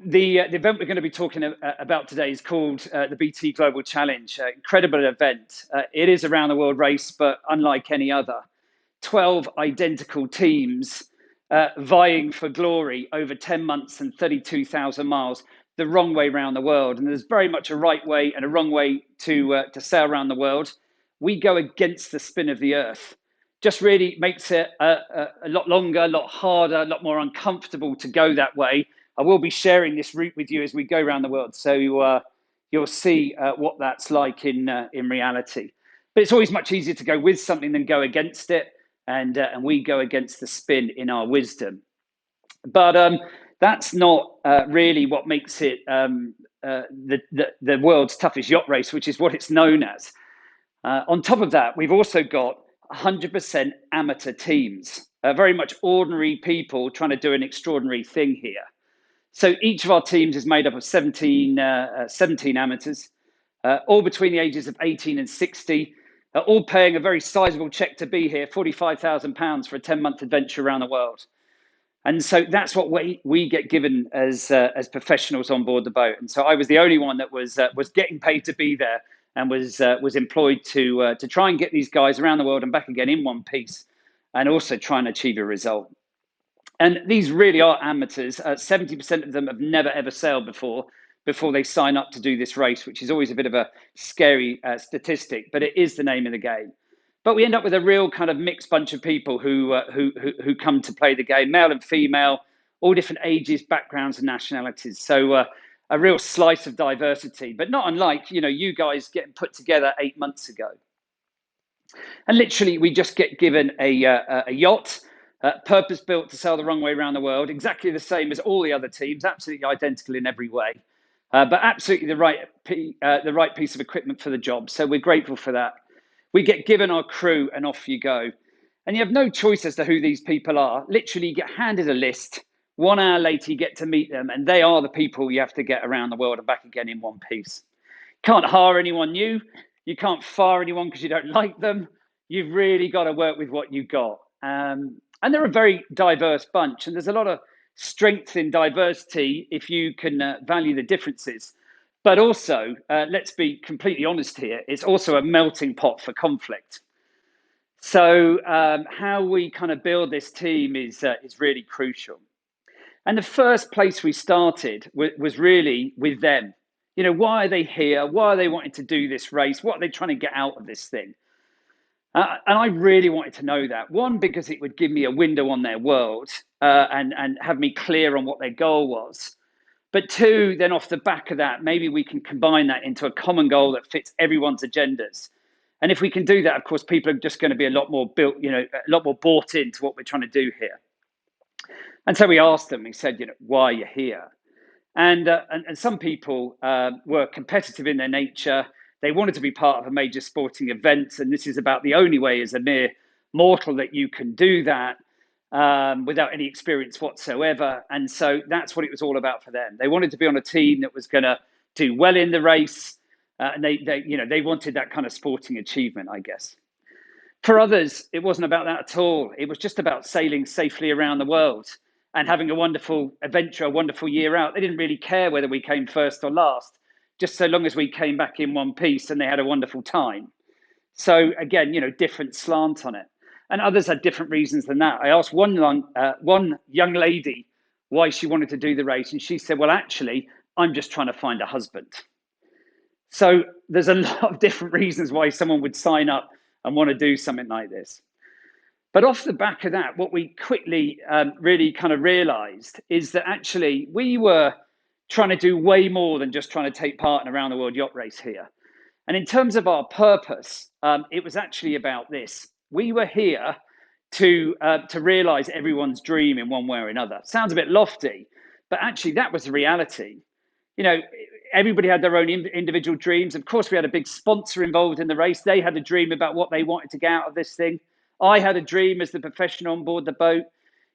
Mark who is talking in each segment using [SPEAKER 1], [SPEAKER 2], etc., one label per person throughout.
[SPEAKER 1] The event we're going to be talking about today is called the BT Global Challenge. Incredible event. It is a round the world race, but unlike any other. 12 identical teams vying for glory over 10 months and 32,000 miles, the wrong way around the world. And there's very much a right way and a wrong way to sail around the world. We go against the spin of the earth. Just really makes it a lot longer, a lot harder, a lot more uncomfortable to go that way. I will be sharing this route with you as we go around the world, so you'll see what that's like in reality. But it's always much easier to go with something than go against it, and we go against the spin in our wisdom. But that's not really what makes it the world's toughest yacht race, which is what it's known as. On top of that, we've also got 100% amateur teams, very much ordinary people trying to do an extraordinary thing here. So each of our teams is made up of 17 amateurs, all between the ages of 18 and 60, all paying a very sizable check to be here, £45,000 for a 10-month adventure around the world. And so that's what we get given as professionals on board the boat. And so I was the only one that was getting paid to be there, and was employed to try and get these guys around the world and back again in one piece, and also try and achieve a result. And these really are amateurs. 70% of them have never ever sailed before they sign up to do this race, which is always a bit of a scary statistic, but it is the name of the game. But we end up with a real kind of mixed bunch of people who come to play the game, male and female, all different ages, backgrounds, and nationalities. So a real slice of diversity, but not unlike you guys getting put together 8 months ago. And literally, we just get given a yacht, purpose built to sail the wrong way around the world, exactly the same as all the other teams, absolutely identical in every way, but absolutely the right piece of equipment for the job. So we're grateful for that. We get given our crew, and off you go. And you have no choice as to who these people are. Literally, you get handed a list. 1 hour later, you get to meet them, and they are the people you have to get around the world and back again in one piece. Can't hire anyone new. You can't fire anyone because you don't like them. You've really got to work with what you got. And they're a very diverse bunch, and there's a lot of strength in diversity if you can value the differences. But also, let's be completely honest here, it's also a melting pot for conflict. So how we kind of build this team is really crucial. And the first place we started was really with them. Why are they here? Why are they wanting to do this race? What are they trying to get out of this thing? And I really wanted to know that. One, because it would give me a window on their world and have me clear on what their goal was. But two, then off the back of that, maybe we can combine that into a common goal that fits everyone's agendas. And if we can do that, of course, people are just going to be a lot more bought into what we're trying to do here. And so we asked them, we said, why are you here? And some people were competitive in their nature. They wanted to be part of a major sporting event. And this is about the only way as a mere mortal that you can do that without any experience whatsoever. And so that's what it was all about for them. They wanted to be on a team that was going to do well in the race. And they wanted that kind of sporting achievement, I guess. For others, it wasn't about that at all. It was just about sailing safely around the world and having a wonderful adventure, a wonderful year out. They didn't really care whether we came first or last, just so long as we came back in one piece and they had a wonderful time. So again, different slant on it. And others had different reasons than that. I asked one young lady why she wanted to do the race, and she said, well, actually, I'm just trying to find a husband. So there's a lot of different reasons why someone would sign up and want to do something like this. But off the back of that, what we quickly really kind of realized is that actually we were trying to do way more than just trying to take part in a round the world yacht race here. And in terms of our purpose, it was actually about this. We were here to realize everyone's dream in one way or another. Sounds a bit lofty, but actually that was the reality. Everybody had their own individual dreams. Of course, we had a big sponsor involved in the race. They had a dream about what they wanted to get out of this thing. I had a dream as the professional on board the boat.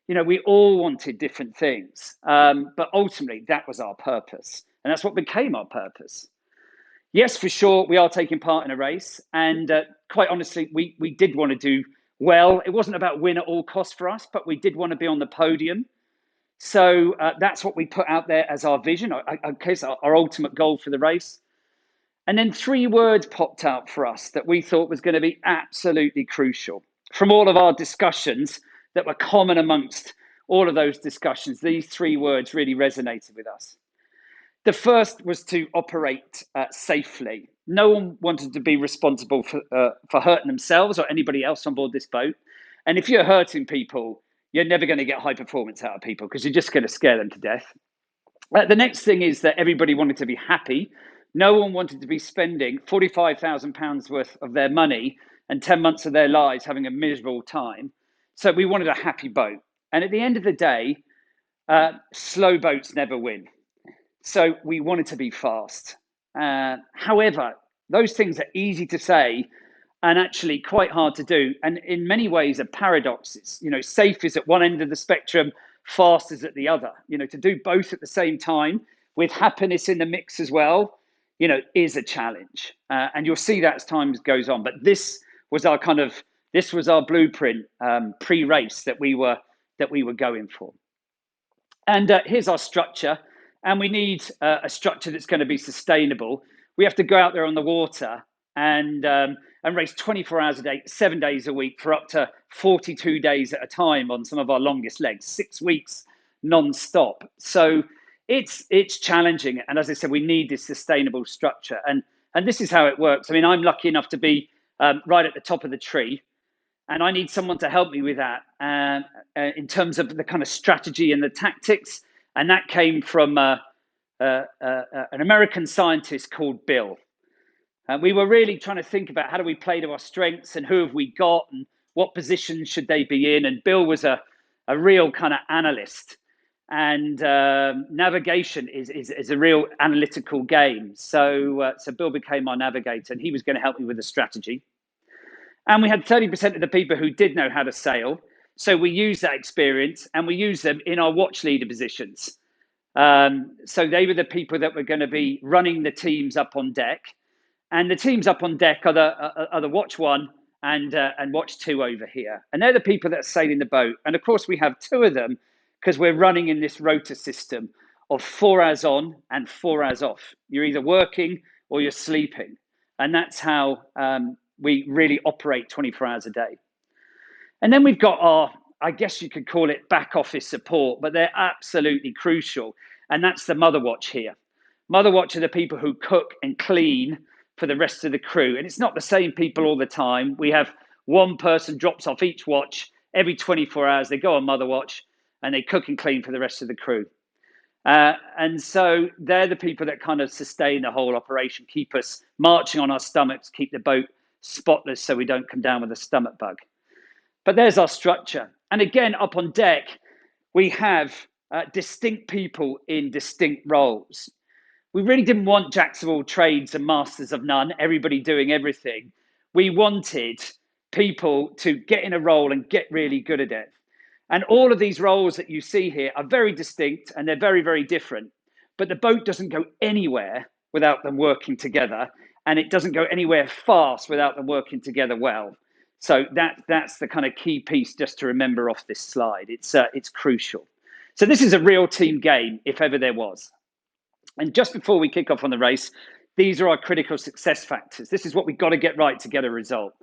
[SPEAKER 1] We all wanted different things. But ultimately, that was our purpose. And that's what became our purpose. Yes, for sure, we are taking part in a race. And quite honestly, we did want to do well. It wasn't about win at all costs for us, but we did want to be on the podium. So that's what we put out there as our vision, our ultimate goal for the race. And then 3 words popped out for us that we thought was going to be absolutely crucial from all of our discussions that were common amongst all of those discussions. These 3 words really resonated with us. The first was to operate safely. No one wanted to be responsible for hurting themselves or anybody else on board this boat. And if you're hurting people, you're never going to get high performance out of people because you're just going to scare them to death. The next thing is that everybody wanted to be happy. No one wanted to be spending £45,000 worth of their money and 10 months of their lives having a miserable time. So we wanted a happy boat. And at the end of the day, slow boats never win. So we wanted to be fast. However, those things are easy to say and actually quite hard to do. And in many ways are paradoxes. You know, safe is at one end of the spectrum, fast is at the other. You know, to do both at the same time with happiness in the mix as well, you know, is a challenge. And you'll see that as time goes on. But this was our blueprint pre-race that we were going for. And here's our structure. And we need a structure that's going to be sustainable. We have to go out there on the water and race 24 hours a day, 7 days a week for up to 42 days at a time on some of our longest legs, 6 weeks non-stop. So it's challenging. And as I said, we need this sustainable structure. And this is how it works. I mean, I'm lucky enough to be right at the top of the tree. And I need someone to help me with that in terms of the kind of strategy and the tactics. And that came from an American scientist called Bill. We were really trying to think about how do we play to our strengths and who have we got and what positions should they be in. And Bill was a real kind of analyst. And navigation is a real analytical game. So Bill became our navigator, and he was going to help me with the strategy. And we had 30% of the people who did know how to sail. So we used that experience and we used them in our watch leader positions. So they were the people that were going to be running the teams up on deck. And the teams up on deck are the watch 1 and watch 2 over here. And they're the people that are sailing the boat. And of course, we have 2 of them because we're running in this rota system of 4 hours on and 4 hours off. You're either working or you're sleeping. And that's how we really operate 24 hours a day. And then we've got our, I guess you could call it back office support, but they're absolutely crucial. And that's the Mother Watch here. Mother Watch are the people who cook and clean for the rest of the crew. And it's not the same people all the time. We have one person drops off each watch every 24 hours. They go on Mother Watch and they cook and clean for the rest of the crew. And so they're the people that kind of sustain the whole operation, keep us marching on our stomachs, keep the boat spotless so we don't come down with a stomach bug. But there's our structure. And again, up on deck, we have distinct people in distinct roles. We really didn't want jacks of all trades and masters of none, everybody doing everything. We wanted people to get in a role and get really good at it. And all of these roles that you see here are very distinct and they're very, very different. But the boat doesn't go anywhere without them working together. And it doesn't go anywhere fast without them working together well. So that's the kind of key piece just to remember off this slide. It's crucial. So this is a real team game, if ever there was. And just before we kick off on the race, these are our critical success factors. This is what we've got to get right to get a result.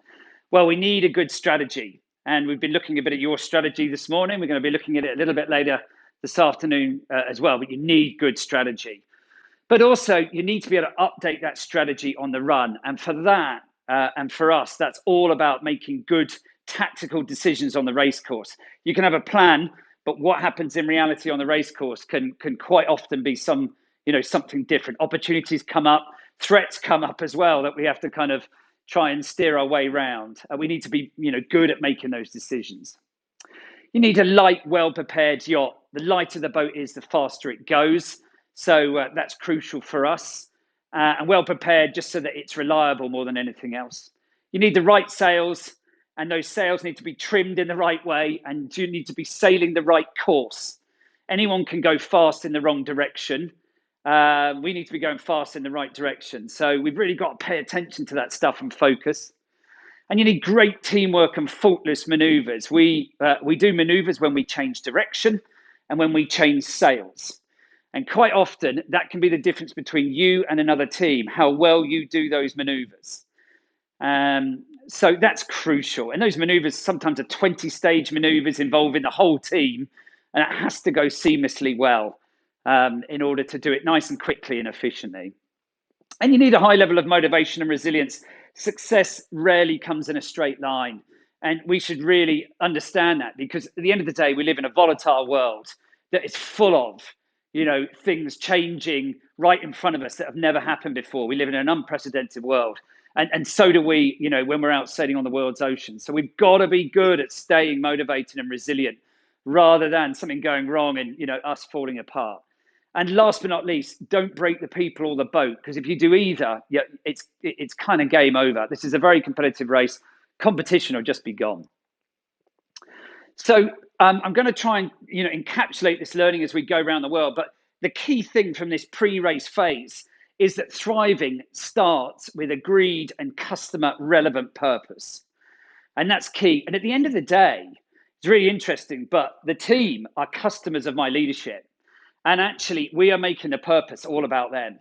[SPEAKER 1] Well, we need a good strategy. And we've been looking a bit at your strategy this morning. We're going to be looking at it a little bit later this afternoon as well. But you need good strategy. But also, you need to be able to update that strategy on the run. And for that, and for us, that's all about making good tactical decisions on the race course. You can have a plan, but what happens in reality on the race course can quite often be something different. Opportunities come up, threats come up as well that we have to kind of try and steer our way around. We need to be good at making those decisions. You need a light, well-prepared yacht. The lighter the boat is, the faster it goes. So that's crucial for us. And well-prepared just so that it's reliable more than anything else. You need the right sails, and those sails need to be trimmed in the right way, and you need to be sailing the right course. Anyone can go fast in the wrong direction. We need to be going fast in the right direction. So we've really got to pay attention to that stuff and focus. And you need great teamwork and faultless maneuvers. We do maneuvers when we change direction, and when we change sails. And quite often, that can be the difference between you and another team, how well you do those maneuvers. So that's crucial. And those maneuvers sometimes are 20-stage maneuvers involving the whole team, and it has to go seamlessly well in order to do it nice and quickly and efficiently. And you need a high level of motivation and resilience. Success rarely comes in a straight line. And we should really understand that, because at the end of the day, we live in a volatile world that is full of, things changing right in front of us that have never happened before. We live in an unprecedented world. And so do we, when we're out sailing on the world's oceans. So we've got to be good at staying motivated and resilient rather than something going wrong and, us falling apart. And last but not least, don't break the people or the boat, because if you do either, yeah, it's kind of game over. This is a very competitive race. Competition will just be gone. So I'm going to try and encapsulate this learning as we go around the world. But the key thing from this pre-race phase is that thriving starts with agreed and customer relevant purpose. And that's key. And at the end of the day, it's really interesting, but the team are customers of my leadership. And actually, we are making the purpose all about them.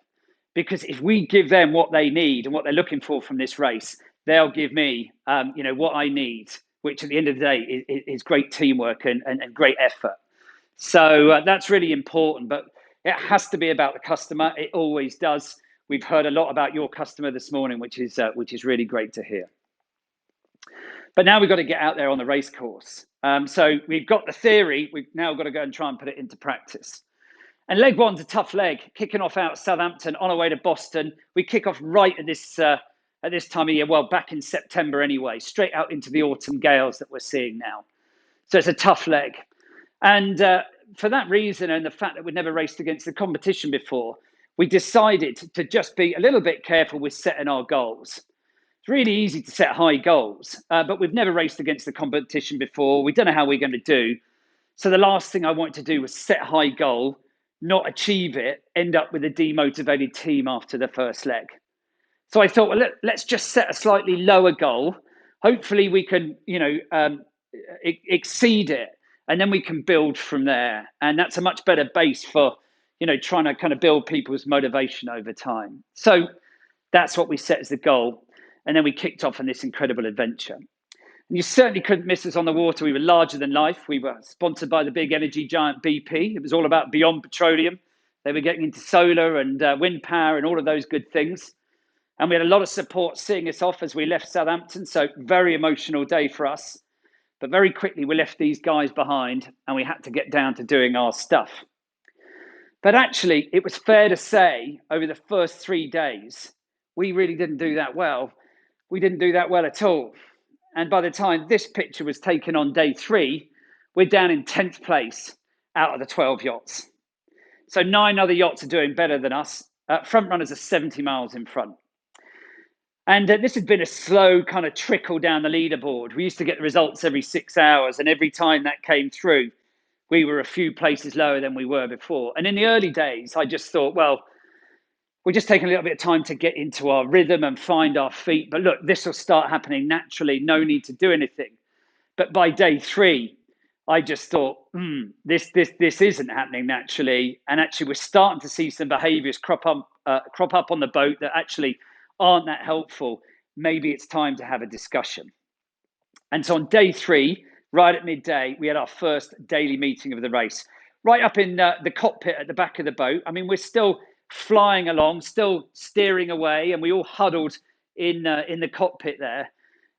[SPEAKER 1] Because if we give them what they need and what they're looking for from this race, they'll give me, what I need, which at the end of the day is great teamwork and great effort. So that's really important. But it has to be about the customer. It always does. We've heard a lot about your customer this morning, which is really great to hear. But now we've got to get out there on the race course. So we've got the theory. We've now got to go and try and put it into practice. And leg one's a tough leg, kicking off out of Southampton on our way to Boston. We kick off right at this time of year, well, back in September anyway, straight out into the autumn gales that we're seeing now. So it's a tough leg. And for that reason, and the fact that we'd never raced against the competition before, we decided to just be a little bit careful with setting our goals. It's really easy to set high goals, but we've never raced against the competition before. We don't know how we're going to do. So the last thing I wanted to do was set a high goal, not achieve it, end up with a demotivated team after the first leg. So I thought, well, let's just set a slightly lower goal. Hopefully we can, exceed it, and then we can build from there. And that's a much better base for, trying to kind of build people's motivation over time. So that's what we set as the goal. And then we kicked off on this incredible adventure. And you certainly couldn't miss us on the water. We were larger than life. We were sponsored by the big energy giant BP. It was all about beyond petroleum. They were getting into solar and wind power and all of those good things. And we had a lot of support seeing us off as we left Southampton. So very emotional day for us. But very quickly, we left these guys behind and we had to get down to doing our stuff. But actually, it was fair to say over the first 3 days, we really didn't do that well. We didn't do that well at all. And by the time this picture was taken on day 3, we're down in 10th place out of the 12 yachts. So 9 other yachts are doing better than us. Front runners are 70 miles in front. And this had been a slow kind of trickle down the leaderboard. We used to get the results every 6 hours. And every time that came through, we were a few places lower than we were before. And in the early days, I just thought, well, we're just taking a little bit of time to get into our rhythm and find our feet. But look, this will start happening naturally. No need to do anything. But by day 3, I just thought, this isn't happening naturally. And actually, we're starting to see some behaviours crop up on the boat that actually aren't that helpful. Maybe it's time to have a discussion. And so on day 3, right at midday, we had our first daily meeting of the race, right up in the cockpit at the back of the boat. I mean, we're still flying along, still steering away, and we all huddled in the cockpit there.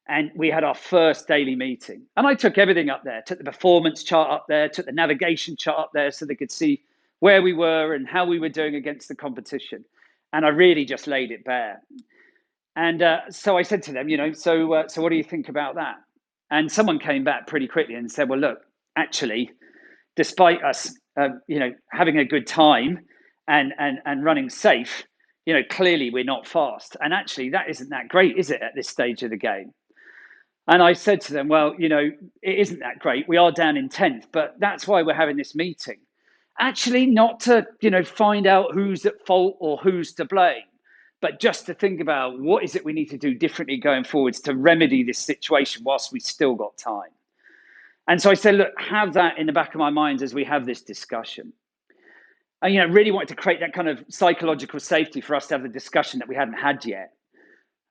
[SPEAKER 1] And we had our first daily meeting. And I took everything up there, took the performance chart up there, took the navigation chart up there so they could see where we were and how we were doing against the competition. And I really just laid it bare. And so I said to them, so what do you think about that? And someone came back pretty quickly and said, well, look, actually, despite us, having a good time and running safe, clearly we're not fast. And actually, that isn't that great, is it, at this stage of the game? And I said to them, well, it isn't that great. We are down in 10th, but that's why we're having this meeting. Actually, not to, find out who's at fault or who's to blame, but just to think about what is it we need to do differently going forwards to remedy this situation whilst we've still got time. And so I said, look, have that in the back of my mind as we have this discussion. And, really wanted to create that kind of psychological safety for us to have the discussion that we hadn't had yet.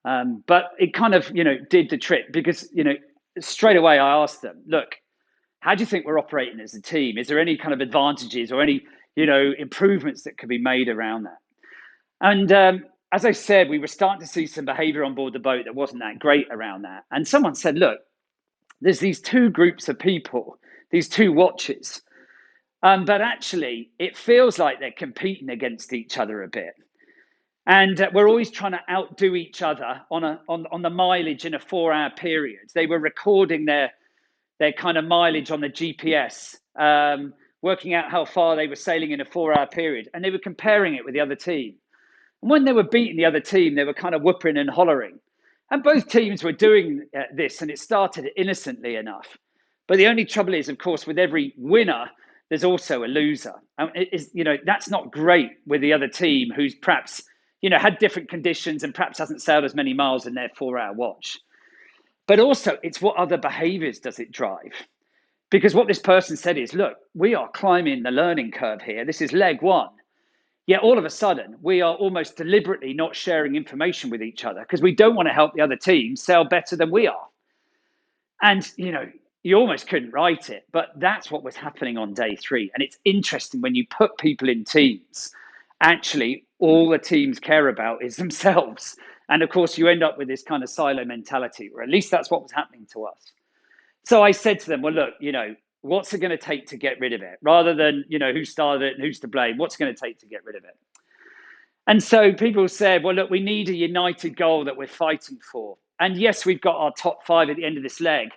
[SPEAKER 1] But it kind of, did the trick because, straight away I asked them, look, how do you think we're operating as a team? Is there any kind of advantages or any, improvements that could be made around that? And as I said, we were starting to see some behavior on board the boat that wasn't that great around that. And someone said, look, there's these two groups of people, these two watches, but actually it feels like they're competing against each other a bit. And we're always trying to outdo each other on the mileage in a 4-hour period. They were recording their kind of mileage on the GPS, working out how far they were sailing in a 4-hour period, and they were comparing it with the other team. And when they were beating the other team, they were kind of whooping and hollering. And both teams were doing this, and it started innocently enough. But the only trouble is, of course, with every winner, there's also a loser. And that's not great with the other team who's perhaps, had different conditions and perhaps hasn't sailed as many miles in their 4-hour watch. But also, it's what other behaviors does it drive? Because what this person said is, look, we are climbing the learning curve here. This is leg one. Yet all of a sudden, we are almost deliberately not sharing information with each other because we don't want to help the other team sail better than we are. And, you almost couldn't write it, but that's what was happening on day 3. And it's interesting when you put people in teams, actually, all the teams care about is themselves. And of course, you end up with this kind of silo mentality, or at least that's what was happening to us. So I said to them, well, look, what's it going to take to get rid of it? Rather than, who started it and who's to blame, what's it going to take to get rid of it? And so people said, well, look, we need a united goal that we're fighting for. And yes, we've got our top 5 at the end of this leg,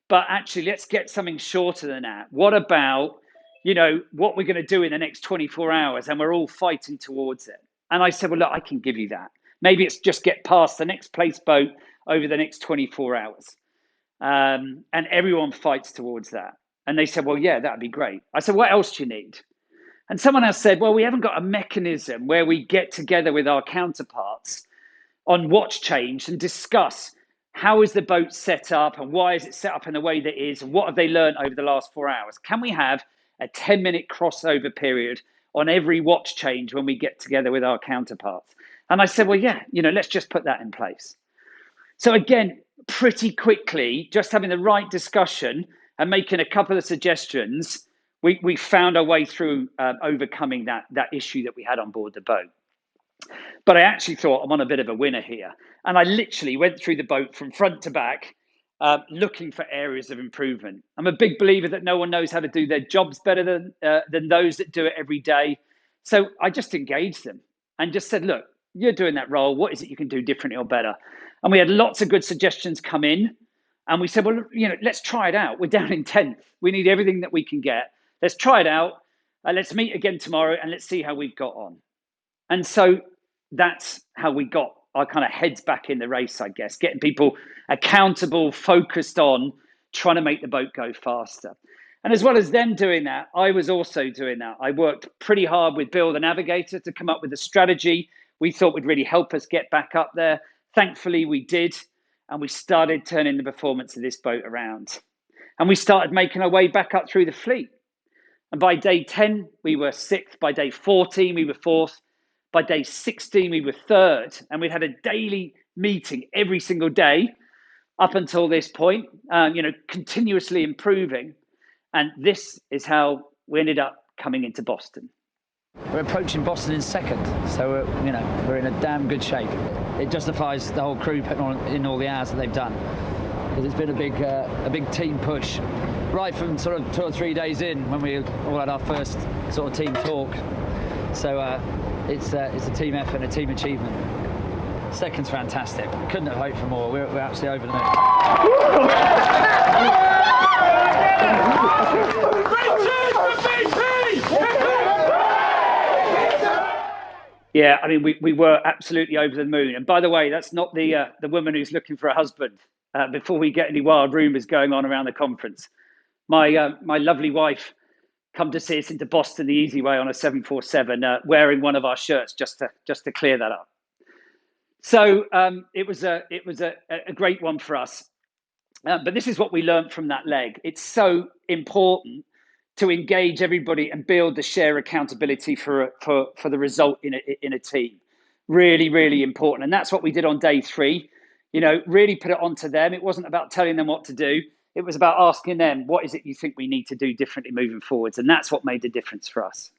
[SPEAKER 1] but actually let's get something shorter than that. What about, what we're going to do in the next 24 hours? And we're all fighting towards it. And I said, well, look, I can give you that. Maybe it's just get past the next place boat over the next 24 hours. And everyone fights towards that. And they said, well, yeah, that'd be great. I said, what else do you need? And someone else said, well, we haven't got a mechanism where we get together with our counterparts on watch change and discuss how is the boat set up and why is it set up in the way that it is and what have they learned over the last 4 hours? Can we have a 10-minute crossover period on every watch change when we get together with our counterparts? And I said, well, yeah, let's just put that in place. So again, pretty quickly, just having the right discussion and making a couple of suggestions, we found our way through overcoming that issue that we had on board the boat. But I actually thought I'm on a bit of a winner here. And I literally went through the boat from front to back, looking for areas of improvement. I'm a big believer that no one knows how to do their jobs better than those that do it every day. So I just engaged them and just said, look, you're doing that role. What is it you can do differently or better? And we had lots of good suggestions come in. And we said, well, let's try it out. We're down in 10th. We need everything that we can get. Let's try it out. Let's meet again tomorrow and let's see how we've got on. And so that's how we got our kind of heads back in the race, I guess, getting people accountable, focused on trying to make the boat go faster. And as well as them doing that, I was also doing that. I worked pretty hard with Bill, the navigator, to come up with a strategy we thought would really help us get back up there. Thankfully, we did. And we started turning the performance of this boat around. And we started making our way back up through the fleet. And by day 10, we were 6th. By day 14, we were 4th. By day 16, we were 3rd. And we'd had a daily meeting every single day up until this point, continuously improving. And this is how we ended up coming into Boston.
[SPEAKER 2] We're approaching Boston in 2nd, so we're in a damn good shape. It justifies the whole crew putting in all the hours that they've done, because it's been a big team push, right from sort of 2 or 3 days in when we all had our first sort of team talk. So it's a team effort and a team achievement. 2nd's fantastic. Couldn't have hoped for more. We're absolutely over the moon.
[SPEAKER 1] Yeah, I mean, we were absolutely over the moon. And by the way, that's not the woman who's looking for a husband. Before we get any wild rumours going on around the conference, my lovely wife come to see us into Boston the easy way on a 747, wearing one of our shirts just to clear that up. So it was a great one for us. But this is what we learned from that leg. It's so important to engage everybody and build the share accountability for the result in a team. Really, really important. And that's what we did on day 3. Really put it onto them. It wasn't about telling them what to do. It was about asking them, what is it you think we need to do differently moving forwards? And that's what made the difference for us.